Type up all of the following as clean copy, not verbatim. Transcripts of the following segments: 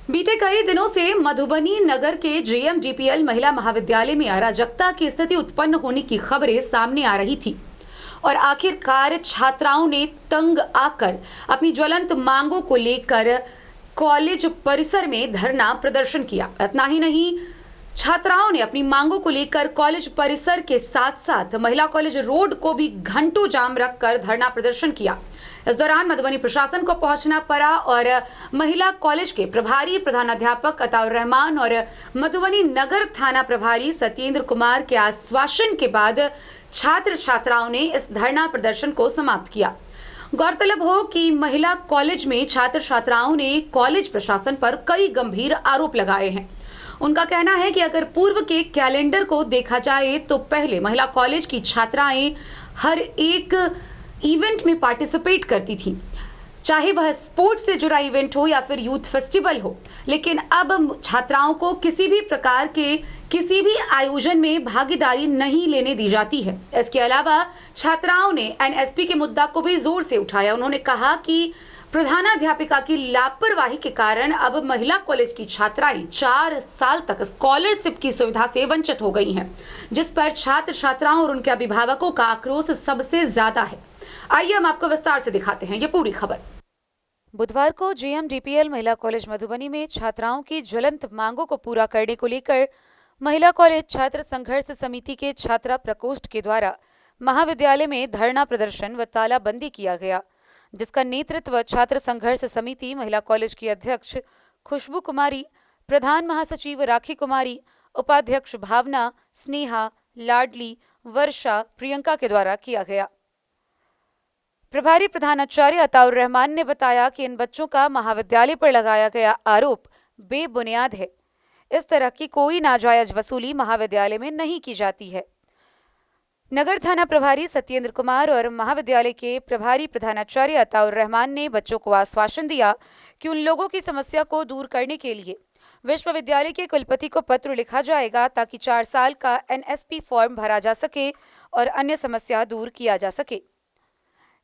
बीते कई दिनों से मधुबनी नगर के जेएमडीपीएल महिला महाविद्यालय में अराजकता की स्थिति उत्पन्न होने की खबरें सामने आ रही थी और आखिरकार छात्राओं ने तंग आकर अपनी ज्वलंत मांगों को लेकर कॉलेज परिसर में धरना प्रदर्शन किया। इतना ही नहीं, छात्राओं ने अपनी मांगों को लेकर कॉलेज परिसर के साथ साथ महिला कॉलेज रोड को भी घंटों जाम रखकर धरना प्रदर्शन किया। इस दौरान मधुबनी प्रशासन को पहुंचना पड़ा और महिला कॉलेज के प्रभारी प्रधानाध्यापक अताउर रहमान और मधुबनी नगर थाना प्रभारी सत्येंद्र कुमार के आश्वासन के बाद छात्र छात्राओं ने इस धरना प्रदर्शन को समाप्त किया। गौरतलब हो कि महिला कॉलेज में छात्र छात्राओं ने कॉलेज प्रशासन पर कई गंभीर आरोप लगाए हैं। उनका कहना है कि अगर पूर्व के कैलेंडर को देखा जाए तो पहले महिला कॉलेज की छात्राएं हर एक इवेंट में पार्टिसिपेट करती थी, चाहे वह स्पोर्ट्स से जुड़ा इवेंट हो या फिर यूथ फेस्टिवल हो, लेकिन अब छात्राओं को किसी भी प्रकार के किसी भी आयोजन में भागीदारी नहीं लेने दी जाती है। इसके अलावा छात्राओं ने एनएसपी के मुद्दा को भी जोर से उठाया। उन्होंने कहा कि प्रधानाध्यापिका की लापरवाही के कारण अब महिला कॉलेज की छात्राएं 4 साल तक स्कॉलरशिप की सुविधा से वंचित हो गई हैं, जिस पर छात्र छात्राओं और उनके अभिभावकों का आक्रोश सबसे ज्यादा है। आइए हम आपको विस्तार से दिखाते हैं ये पूरी खबर। बुधवार को जेएमडीपीएल महिला कॉलेज मधुबनी में छात्राओं की ज्वलंत मांगों को पूरा करने को लेकर महिला कॉलेज छात्र संघर्ष समिति के छात्रा प्रकोष्ठ के द्वारा महाविद्यालय में धरना प्रदर्शन व तालाबंदी किया गया, जिसका नेतृत्व छात्र संघर्ष समिति महिला कॉलेज की अध्यक्ष खुशबू कुमारी, प्रधान महासचिव राखी कुमारी, उपाध्यक्ष भावना, स्नेहा, लाडली, वर्षा, प्रियंका के द्वारा किया गया। प्रभारी प्रधानाचार्य अताउर रहमान ने बताया कि इन बच्चों का महाविद्यालय पर लगाया गया आरोप बेबुनियाद है। इस तरह की कोई नाजायज वसूली महाविद्यालय में नहीं की जाती है। नगर थाना प्रभारी सत्येंद्र कुमार और महाविद्यालय के प्रभारी प्रधानाचार्य अताउर रहमान ने बच्चों को आश्वासन दिया कि उन लोगों की समस्या को दूर करने के लिए विश्वविद्यालय के कुलपति को पत्र लिखा जाएगा ताकि 4 साल का एनएसपी फॉर्म भरा जा सके और अन्य समस्या दूर किया जा सके।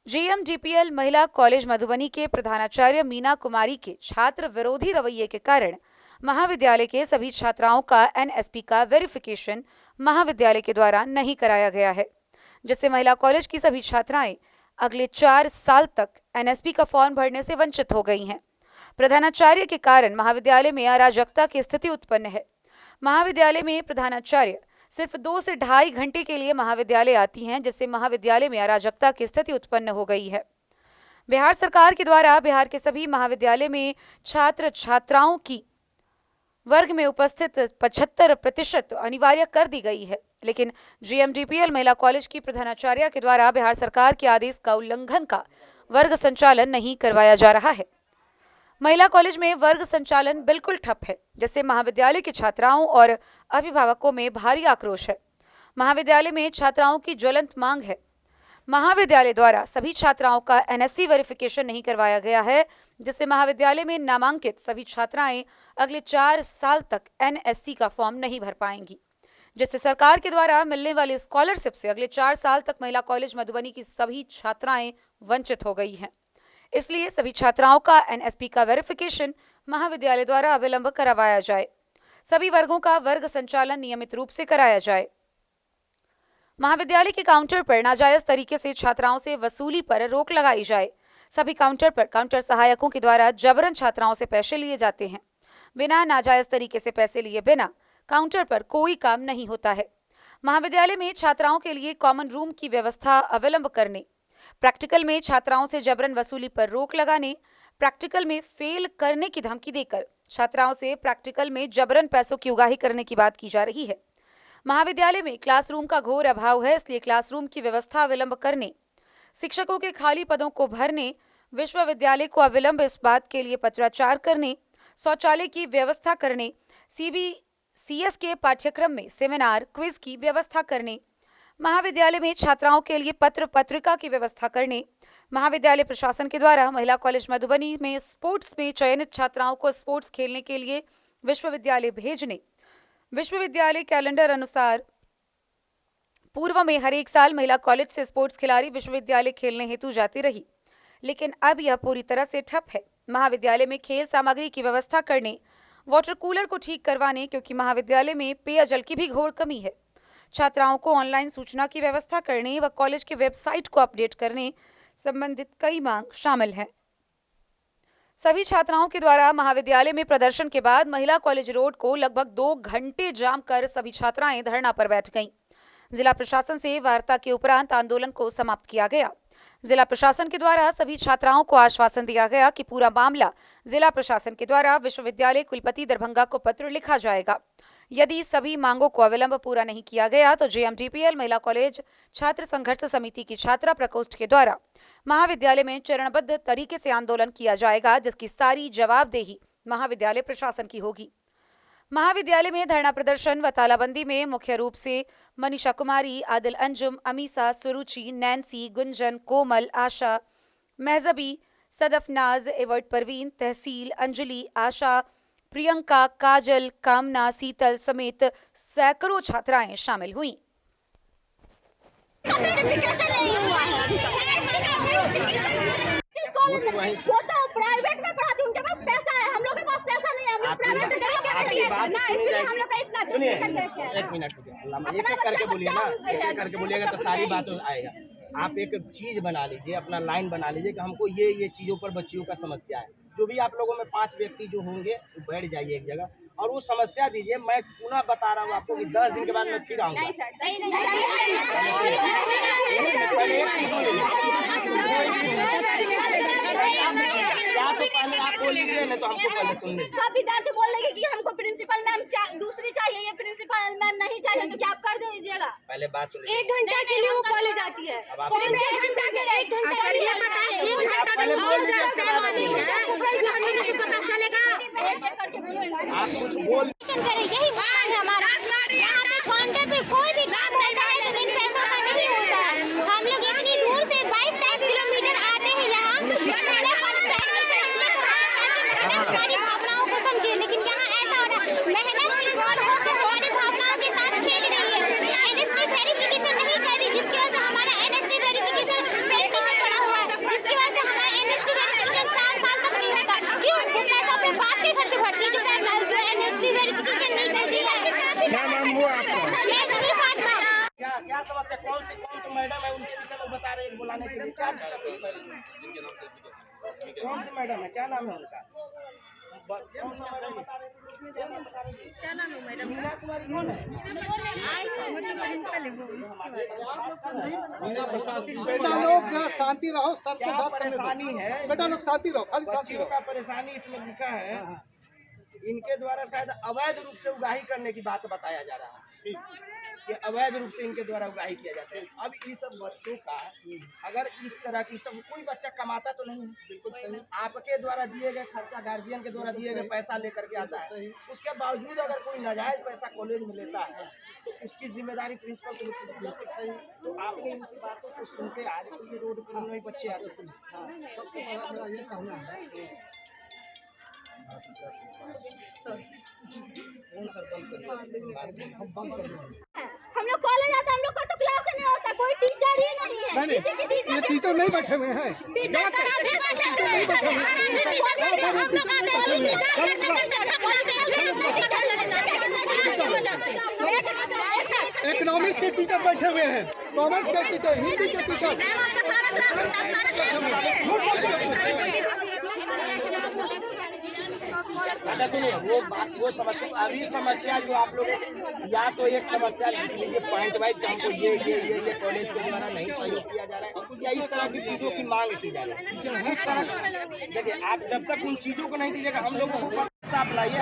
जेएमडीपीएल महिला कॉलेज मधुबनी के प्रधानाचार्य मीना कुमारी के छात्र विरोधी रवैये के कारण महाविद्यालय के सभी छात्राओं का एनएसपी का वेरिफिकेशन महाविद्यालय के द्वारा नहीं कराया गया है, जिससे महिला कॉलेज की सभी छात्राएं अगले 4 साल तक एनएसपी का फॉर्म भरने से वंचित हो गई हैं। प्रधानाचार्य के कारण महाविद्यालय में अराजकता की स्थिति उत्पन्न है। महाविद्यालय में प्रधानाचार्य सिर्फ 2 से ढाई घंटे के लिए महाविद्यालय आती हैं, जिससे महाविद्यालय में अराजकता की स्थिति उत्पन्न हो गई है। बिहार सरकार के द्वारा बिहार के सभी महाविद्यालय में छात्र छात्राओं की वर्ग में उपस्थित 75% अनिवार्य कर दी गई है, लेकिन जेएमडीपीएल महिला कॉलेज की प्रधानाचार्य के द्वारा बिहार सरकार के आदेश का उल्लंघन का वर्ग संचालन नहीं करवाया जा रहा है। महिला कॉलेज में वर्ग संचालन बिल्कुल ठप है, जिससे महाविद्यालय के छात्राओं और अभिभावकों में भारी आक्रोश है। महाविद्यालय में छात्राओं की ज्वलंत मांग है। महाविद्यालय द्वारा सभी छात्राओं का एनएससी वेरिफिकेशन नहीं करवाया गया है, जिससे महाविद्यालय में नामांकित सभी छात्राएं अगले 4 साल तक एनएससी का फॉर्म नहीं भर पाएंगी, जिससे सरकार के द्वारा मिलने वाली स्कॉलरशिप से अगले 4 साल तक महिला कॉलेज मधुबनी की सभी छात्राएं वंचित हो गई हैं। इसलिए सभी छात्राओं का एनएसपी का वेरिफिकेशन महाविद्यालय द्वारा अविलंब करवाया जाए। सभी वर्गों का वर्ग संचालन नियमित रूप से कराया जाए। महाविद्यालय के काउंटर पर नाजायज तरीके से छात्राओं से वसूली पर रोक लगाई जाए। सभी काउंटर पर काउंटर सहायकों के द्वारा जबरन छात्राओं से पैसे लिए जाते हैं। बिना नाजायज तरीके से पैसे लिए बिना काउंटर पर कोई काम नहीं होता है। महाविद्यालय में छात्राओं के लिए कॉमन रूम की व्यवस्था अविलंब करने, प्रैक्टिकल में छात्राओं से जबरन वसूली पर रोक लगाने, प्रैक्टिकल में फेल करने की धमकी देकर छात्राओं से प्रैक्टिकल में जबरन पैसों की उगाही करने की बात की जा रही है। महाविद्यालय में क्लासरूम का घोर अभाव है, इसलिए क्लासरूम की व्यवस्था अविलंब करने, शिक्षकों के खाली पदों को भरने, विश्वविद्यालय को अविलंब इस बात के लिए पत्राचार करने, शौचालय की व्यवस्था करने, सीबीसीएस के पाठ्यक्रम में सेमिनार क्विज की व्यवस्था करने, महाविद्यालय में छात्राओं के लिए पत्र पत्रिका की व्यवस्था करने, महाविद्यालय प्रशासन के द्वारा महिला कॉलेज मधुबनी में स्पोर्ट्स में चयनित छात्राओं को स्पोर्ट्स खेलने के लिए विश्वविद्यालय भेजने, विश्वविद्यालय कैलेंडर अनुसार पूर्व में हर एक साल महिला कॉलेज से स्पोर्ट्स खिलाड़ी विश्वविद्यालय खेलने हेतु जाती रही, लेकिन अब यह पूरी तरह से ठप है। महाविद्यालय में खेल सामग्री की व्यवस्था करने, वाटर कूलर को ठीक करवाने, क्योंकि महाविद्यालय में पेयजल की भी घोर कमी है। छात्राओं को ऑनलाइन सूचना की व्यवस्था करने व कॉलेज की वेबसाइट को अपडेट करने संबंधित कई मांग शामिल हैं। सभी छात्राओं के द्वारा महाविद्यालय में प्रदर्शन के बाद महिला कॉलेज रोड को लगभग 2 घंटे जाम कर सभी छात्राएं धरना पर बैठ गईं। जिला प्रशासन से वार्ता के उपरांत आंदोलन को समाप्त किया गया। जिला प्रशासन के द्वारा सभी छात्राओं को आश्वासन दिया गया कि पूरा मामला जिला प्रशासन के द्वारा विश्वविद्यालय कुलपति दरभंगा को पत्र लिखा जाएगा। यदि सभी मांगों को अविलंब पूरा नहीं किया गया तो JMDPL महिला कॉलेज छात्र संघर्ष समिति की छात्रा प्रकोष्ठ के द्वारा महाविद्यालय में चरणबद्ध तरीके से आंदोलन किया जाएगा, जिसकी सारी जवाबदेही महाविद्यालय प्रशासन की होगी। महाविद्यालय में धरना प्रदर्शन व तालाबंदी में मुख्य रूप से मनीषा कुमारी, आदिल अंजुम, अमीसा, सुरुचि, नैन्सी, गुंजन, कोमल, आशा, महजबी, सदफनाज, एवर्ट परवीन, तहसील, अंजलि, आशा, प्रियंका, काजल, कामना, शीतल समेत सैकड़ों छात्राएं शामिल हुईं। वो तो प्राइवेट में पढ़ाती, उनके पास पैसा है, हम लोग के पास पैसा नहीं है। हम लोग प्राइवेट सुनिए, एक मिनट एक एक करके बोलिए ना, एक एक करके बोलिएगा तो सारी बात आएगा। आप एक चीज बना लीजिए, अपना लाइन बना लीजिए कि हमको ये चीजों पर बच्चियों का समस्या है। जो भी आप लोगों में 5 व्यक्ति जो होंगे वो बैठ जाइए एक जगह और वो समस्या दीजिए। मैं पुनः बता रहा हूँ आपको कि 10 दिन के बाद मैं फिर आऊँगा। क्या तो पहले आप बोल लीजिए, नहीं तो हमको पहले सुन लीजिए। सब विद्यार्थी बोल रहे कि हमको प्रिंसिपल मैम दूसरी चाहिए, ये प्रिंसिपल मैम नहीं चाहिए, तो क्या आप कर दीजिएगा? पहले बात सुन लीजिए। 1 घंटा के लिए वो कॉलेज आती है। अब आप 1 घंटा के लिए 1 घंटा के लिए पता है, 1 घंटा पहले बोल दीजिए, उसके बाद आप बोलिए। पता चलेगा आप कुछ बोल करे, यही मांग है हमारा। यहाँ पे काउंटर पे कोई भी काम करना है तो बिन पैसों का नहीं होता है। हम लोग इतनी दूर से 22-23 किलोमीटर आते हैं यहाँ महिला कॉलेज में एडमिशन इसलिए कराया है कि हमारी भावनाओं को समझे, लेकिन यहाँ ऐसा हो रहा है महिला प्रिंसिपल होकर हमारी भावनाओं के साथ खेल रही है। NSC वेरिफिकेशन नहीं कर रही, जिसकी वजह से हमारा NSC वेरिफिकेशन पेंडिंग में पड़ा हुआ है, जिसकी वजह से हमारा NSC वेरिफिकेशन 4 साल तक नहीं होता। क्यों? वो पैसा अपने बाप के घर से भरती है, जो पैसा जो NSC वेरिफिकेशन नहीं कर रही है। क्या नाम हुआ आपका? क्या समस्या? कौन सी मैडम है, उनके विषय में बता रहे हैं बुलाने के लिए? क्या कौन सी मैडम है, क्या नाम है उनका? कौन सा मैडम बता रहे हैं? क्या नाम है मैडम? मीना कुमारी कौन है? बेटा लोग शांति रहो, सबको क्या बात करने दो। परेशानी है? बेटा लोग शांति रहो, खाली शांति बच्चियों रहो। का परेशानी इसमें लिखा है। इनके द्वारा शायद अवैध रूप से उगाही करने की बात बताया जा रहा है कि अवैध रूप से इनके द्वारा उगाही किया जाता है। अब इन सब बच्चों का अगर इस तरह की सब कोई बच्चा कमाता तो नहीं है, बिल्कुल सही, आपके द्वारा दिए गए खर्चा, गार्जियन के द्वारा दिए गए पैसा लेकर के आता है। उसके बावजूद अगर कोई नाजायज पैसा कॉलेज में लेता है तो उसकी जिम्मेदारी प्रिंसिपल को बिल्कुल सही। तो आपने इन बातों को सुनते आ रहे तो ये रोड पर नए बच्चे आते थे। सबसे बड़ा मेरा ये कहना है, हम लोग कॉलेज आते हैं, हम लोग का तो क्लास नहीं होता, कोई टीचर ही नहीं है। नहीं, ये टीचर नहीं बैठे हुए हैं। टीचर नहीं बैठे हुए हैं। इकोनॉमिक्स के टीचर बैठे हुए हैं, कॉमर्स के टीचर, हिंदी के टीचर। अच्छा सुनिए, वो समस्या, अभी समस्या जो आप लोग, या तो एक समस्या लिख लीजिए पॉइंट वाइज, हमको ये कॉलेज के द्वारा नहीं सहयोग किया जा रहा है, या इस तरह की चीज़ों की मांग की जा रही है। इस तरह देखिए, आप जब तक उन चीज़ों को नहीं दीजिएगा हम लोगों को प्रस्ताव लाइए,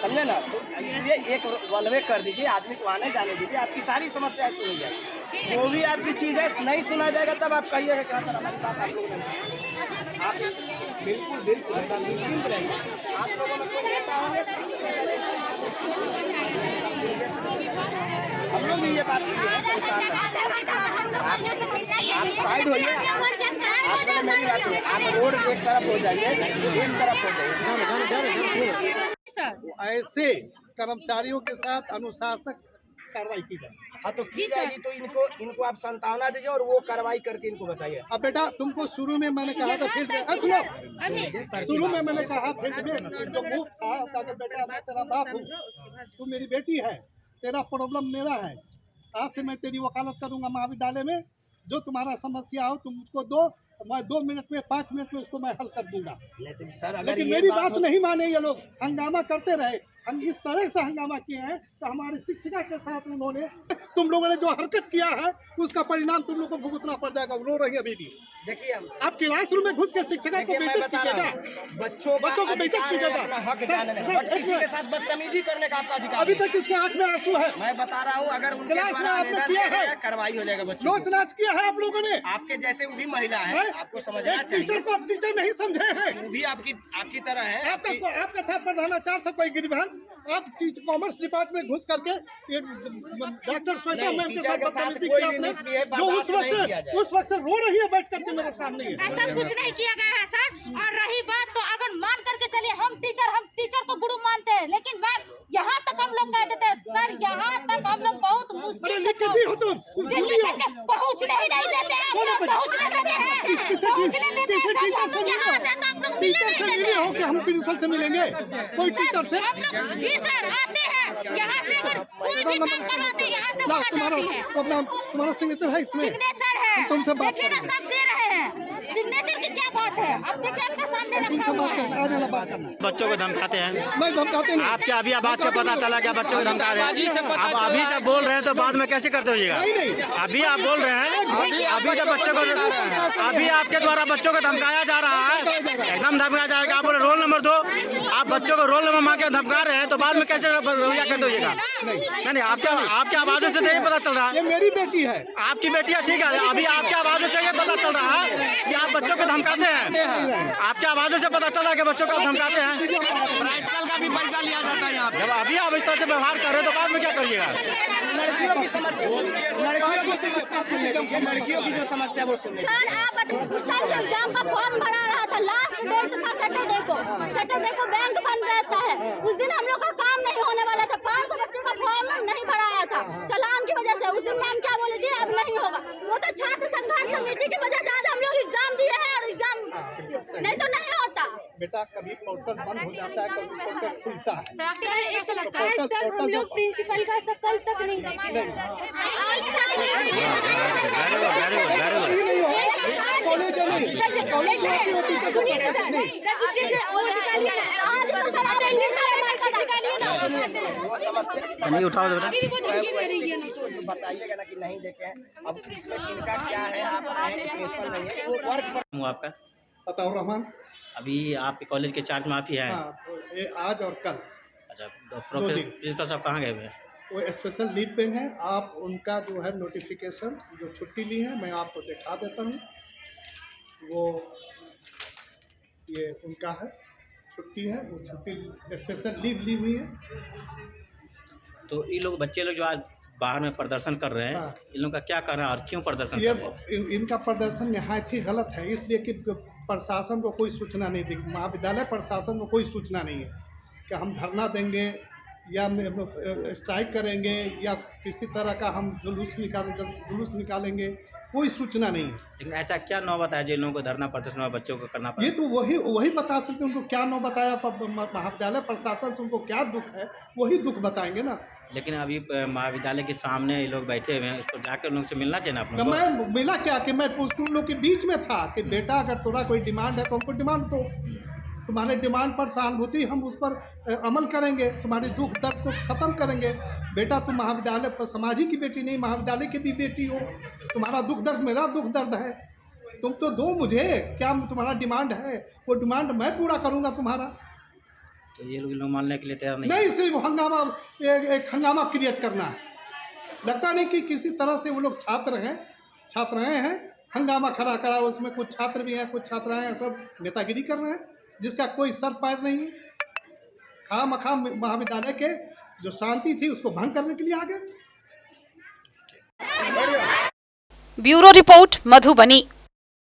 समझे ना? तो इसलिए एक वन वे कर दीजिए, आदमी को आने जाने दीजिए, आपकी सारी समस्याएं सुनी जाए। जो भी आपकी चीज़ है नहीं सुना जाएगा तब आप कहिएगा क्या सर हमारे साथ आप लोग नहीं। आप बिल्कुल निश्चिंत रहिए। आप लोगों में कोई नेता होंगे, हम लोग भी ये बात परेशान आप साइड होइए, आप मेरी बात सुनिए, आप रोड एक तरफ हो जाइए, एक तरफ हो जाइए। ऐसे कर्मचारियों के साथ अनुशासक कार्रवाई की जाए। हाँ तो की जाएगी, तो इनको आप सांत्वना दीजिए और वो कार्रवाई करके इनको बताइए। अब बेटा तुमको शुरू में मैंने कहा था फील्ड में, सुनो, शुरू में मैंने कहा फील्ड में जो मुफ्त था, कहा बेटा मैं तेरा बाप हूँ, तू मेरी बेटी है, तेरा प्रॉब्लम मेरा है, आज से मैं तेरी वकालत करूंगा महाविद्यालय में, जो तुम्हारा समस्या हो तुम उसको दो, मैं 2 मिनट में 5 मिनट में उसको मैं हल कर दूंगा। लेकिन सर अगर लेकिन ये मेरी बात हो- नहीं माने ये लोग, हंगामा करते रहे। हम इस तरह से हंगामा किए हैं तो हमारी शिक्षिका के साथ उन्होंने, तुम लोगों ने जो हरकत किया है उसका परिणाम तुम लोग को भुगतना पड़ जाएगा। रो रही है अभी भी। देखिए आप क्लासरूम में घुस के शिक्षिका को देखिए, मैं बेइज्जत बता रहा कीजिएगा, हूँ, बच्चों को बच्चों को बेइज्जत अधिकार है कीजिएगा। अपना हक सर, जानने सर, बट एक किसी के मिनट। साथ बदतमीजी करने का आपका अधिकार अभी है। तक इसके आँख में आंसू है, मैं बता रहा हूँ, अगर उनके क्लास में द्वारा आपने आवेदन किया दिया है। जाएगा, कार्रवाई हो जाएगा बच्चों नोच को। नाच किया है आप लोगों ने। आपके जैसे वो भी महिला है, हैं? आपको समझना एक टीचर चाहिए, को आप टीचर नहीं समझे हैं। वो भी आपकी तरह है। आपका था प्रधानाचार्य से कोई ग्रीवेंस, आप कॉमर्स डिपार्टमेंट घुस करके डॉक्टर श्वेता नहीं, मैम के टीचर साथ के साथ बदतमीजी कोई की भी आपने, मिसबिहेव जो बर्दाश्त नहीं किया जाए। उस वक्त से रो रही है बैठ करके मेरे सामने ही। ऐसा कुछ नहीं किया गया है सर। और रही बात तो अगर मान करके चलिए हम टीचर को गुरु मानते हैं, लेकिन मैम यहाँ तक हम लोग कह देते हैं सर, यहाँ तक हम लोग बहुत अरे मुश्किल लिख के दी हो तुम, दिल्ली तक पहुँचने ही नहीं देते हैं, आप लोग पहुँचने देते हैं, पहुँचने देते हैं, तब हम लोग यहाँ आते हैं तो आप लोग मिलने टीचर से नहीं मिले देते हो हैं। कि हम प्रिंसिपल से मिलेंगे, कोई टीचर से। हम लोग जी सर आते हैं, यहाँ से अगर कोई भी काम करवाते हैं यहाँ से ला, वहाँ जाती है। तुम्हारा सिग्नेचर है इसमें। सिग्नेचर है, तुमसे बात देखिए ना करेंगे। सब दे रहे हैं, सिग्नेचर की क्या बात है, अब देखिए आपका सामने रखा तुमसे हुआ बात है। करना, आ जाना बात करना। बच्चों को धमकाते हैं। मैं धमकाते नहीं। आपके अभी आवाज से पता चला क्या बच्चों को धमका रहे हैं? आप अभी जब बोल रहे हैं तो बाद में कैसे करते होइएगा? नहीं। अभी आप बोल रहे हैं, अभी जब बच्चों को, अभी आपके द्वारा बच्चों को धमकाया जा रहा है, एकदम धमकाया जा रहा है। आप बोले रोल नंबर दो, आप बच्चों को रोल नंबर मांग के धमका रहे हैं तो बाद में कैसे रवैया करते होइएगा? नहीं, आपके आवाजों से तो ये पता चल रहा ये है, मेरी बेटी है। आपकी बेटी है, ठीक है। अभी आपके आवाजों से ये पता चल रहा है कि आप बच्चों को धमकाते हैं। आपके आवाजों से पता चल रहा है कि बच्चों को धमकाते हैं। प्रैक्टिकल का भी पैसा लिया जाता है यहाँ पे। जब अभी आप इस तरह से व्यवहार कर रहे हो तो बाद में क्या करिएगा? लड़कियों की समस्या सुन लीजिए, लड़कियों की जो समस्या वो सुन लीजिए। सर आप उस टाइम एग्जाम का फॉर्म भरा रहा था, लास्ट डेट था सैटरडे को बैंक बंद रहता है, उस दिन हम लोग का काम नहीं होने वाला था, 500 बच्चों का फॉर्म नहीं भराया था चालान की वजह से। उस दिन मैम क्या बोली थी, अब नहीं होगा, वो तो छात्र संघर्ष समिति की वजह से आज हम लोग एग्जाम दिए हैं, और एग्जाम नहीं तो नहीं होता। बेटा कभी पोर्टल बंद हो जाता है, कभी पोर्टल खुलता है। सर ऐसा लगता है आज तक हम लोग प्रिंसिपल का शकल तक नहीं देखे। कॉलेज वो समस्या नहीं उठाओ जरा। बताइएगा ना कि नहीं देखे हैं। अब इसमें किनका क्या है, आप हैं कि प्रिंसिपल नहीं है, वो वर्क पर हूँ आपका। बताओ रहमान। अभी आपके कॉलेज के चार्ज में आप ही हैं। हाँ, तो ये आज और कल अच्छा, प्रोफेसर प्रिंसिपल साहब कहाँ गए हुए हैं? वो स्पेशल लीव पे हैं। आप उनका जो है नोटिफिकेशन जो छुट्टी ली है मैं आपको दिखा देता हूँ। वो ये उनका है, छुट्टी है, वो छुट्टी स्पेशल लीव ली हुई है। तो ये लोग बच्चे लोग जो आज बाहर में प्रदर्शन कर रहे हैं, हाँ। इन लोगों का क्या करना है और क्यों प्रदर्शन ये कर रहे हैं? इनका प्रदर्शन नहायत ही गलत है, इसलिए कि प्रशासन को कोई सूचना नहीं दी, महाविद्यालय प्रशासन को कोई सूचना नहीं है कि हम धरना देंगे या स्ट्राइक करेंगे या किसी तरह का हम जुलूस निकालेंगे, कोई सूचना नहीं है। लेकिन ऐसा क्या नौबत है जो इन लोगों को धरना प्रदर्शन में बच्चों को करना पड़ा? ये तो वही बता सकते हैं, उनको क्या नौ बताया महाविद्यालय प्रशासन से, उनको क्या दुख है वही दुख बताएंगे ना। लेकिन अभी महाविद्यालय के सामने ये लोग बैठे हुए हैं, उसको जाकर उन लोग से मिलना चाहिए ना आप लोगों को। मैं मिला क्या कि मैं उन लोग के बीच में था कि बेटा अगर थोड़ा कोई डिमांड है तो हमको डिमांड दो, तुम्हारे डिमांड पर सहानुभूति हम उस पर अमल करेंगे, तुम्हारी दुख दर्द को ख़त्म करेंगे। बेटा तुम महाविद्यालय पर समाज ही की बेटी नहीं, महाविद्यालय की भी बेटी हो, तुम्हारा दुख दर्द मेरा दुख दर्द है, तुम तो दो मुझे, क्या तुम्हारा डिमांड है वो डिमांड मैं पूरा करूँगा तुम्हारा। तो ये लोग मानने के लिए तैयार नहीं नहीं, सिर्फ हंगामा एक हंगामा क्रिएट करना है। लगता नहीं कि किसी तरह से वो लोग छात्राएँ हैं, हंगामा खड़ा करा, उसमें कुछ छात्र भी हैं, कुछ छात्राएँ हैं, सब नेतागिरी कर रहे हैं जिसका कोई सर पैर नहीं है। खामखाम महाविद्यालय के जो शांति थी उसको भंग करने के लिए आ गए। Bureau report Madhubani.